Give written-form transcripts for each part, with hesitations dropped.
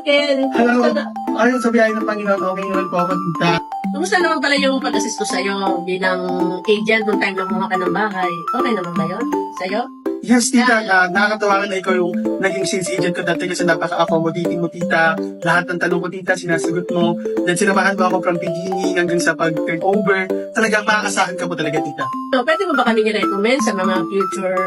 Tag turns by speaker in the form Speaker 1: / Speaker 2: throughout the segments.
Speaker 1: Ken.
Speaker 2: Hello. Ayon sa biyaya ng Panginoon, okay naman po ako, tita.
Speaker 1: Kumusta naman pala yung pag-assist ko sa'yo bilang agent nung time na kumuha ka ng bahay? Okay naman ba yun? Sa'yo?
Speaker 2: Yes, tita. Nakakatawa na ikaw yung naging sales agent ko dati kasi napaka-accommodating mo, tita. Lahat ng tanong ko, tita, sinasagot mo. Then sinamahan mo ako from beginning hanggang sa pag-turn over. Talagang maaasahan ka po talaga, tita.
Speaker 1: So, pwede mo ba kami i-recommend sa mga future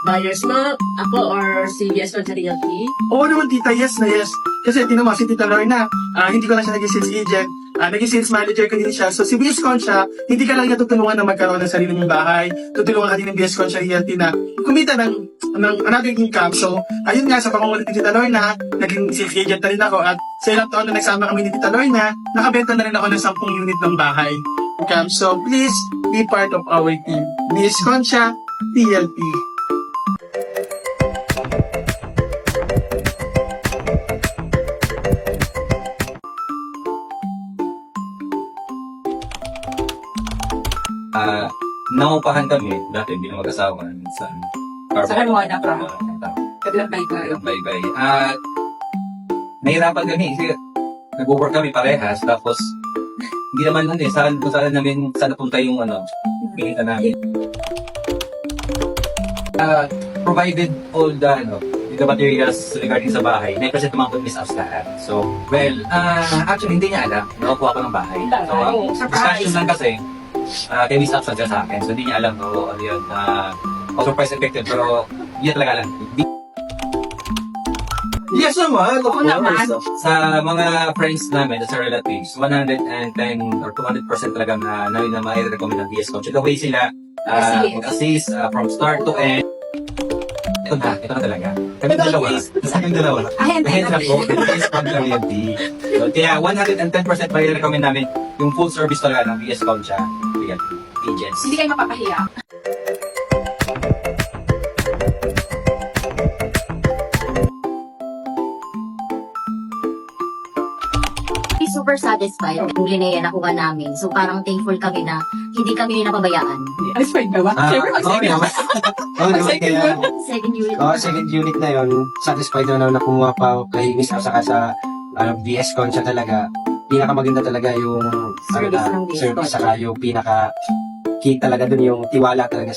Speaker 1: buyers mo? Ako or si Yes on Realty?
Speaker 2: Oo naman, tita. Yes na yes. Kasi tinan mo, si Tita Lorna, hindi ko lang siya naging sales agent. Naging sales manager ko din siya. So si BS Concha, hindi ka lang niya tutulungan na magkaroon ng sarili mong bahay. Tutulungan ka din ng BS Concha Realty na kumita ng another income. So, ayun nga, sa pangungulit ni Tita Lorna, naging sales agent na rin ako. At sa ilang taon na nagsama kami ni Tita Lorna, nakabenta na rin ako ng 10 unit ng bahay. Okay, so please, be part of our team. BS Concha Realty.
Speaker 3: Nangupahan kami, dati hindi na mag-asawa sa
Speaker 4: Sa Carolina ka? Kabilang baybay.
Speaker 3: Bye-bye. At nahirapan kami kasi nag-work kami parehas, tapos hindi naman saan namin saan napunta yung pinita namin. Provided all the materials regarding sa bahay, 9% naman po miss-ups lahat. So, well, actually hindi niya alam, nakukuha ko ng bahay. So, ang discussion lang kasi, kay Miss Ups siya sa akin. So, hindi niya alam ano yun. Surprise effective, pero hindi niya talaga alam.
Speaker 2: Yes naman.
Speaker 4: Oo naman.
Speaker 3: Sa mga friends namin, sa relatives, 110 or 200% talaga na ma-recommend ng DS Coach. The way sila mag-assist from start to end. Ito na talaga. Kami dalawa. Sa akin dalawa. Ahead na po. DS Coach Realty. So, kaya 110% ma-recommend namin yung full service talaga ng DS Coach agents.
Speaker 4: Hindi kayo mapapahiya.
Speaker 5: Super satisfied kung lineya nakuha namin. So parang thankful kami na hindi kami napabayaan.
Speaker 4: Satisfied ba ba? Siyempre,
Speaker 5: Second unit.
Speaker 6: Second unit na yon, satisfied na kumuha pa kay Miss Up saka sa BS Concha talaga. Pinakamaganda talaga yung
Speaker 5: Service ng BS
Speaker 6: service
Speaker 5: Concha.
Speaker 6: saka yung pinaka-key talaga dun yung tiwala talaga.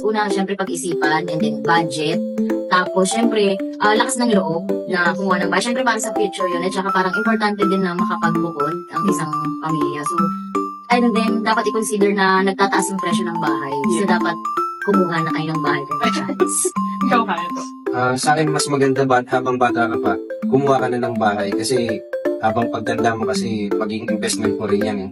Speaker 5: Una, syempre pag-isipan and then budget. Tapos, syempre, lakas ng loob na kumuha ng bahay. Syempre, para sa future yun. At saka parang importante din na makapagbukod ang isang pamilya. So, and then, dapat i-consider na nagtataas yung presyo ng bahay. So, dapat kumuha na kayo ng bahay kung may chance.
Speaker 4: Ikaw kaya to.
Speaker 6: Sa akin, mas maganda habang bata ka pa, kumuha ka na ng bahay kasi habang pagtanda mo kasi maging investment mo rin yan eh.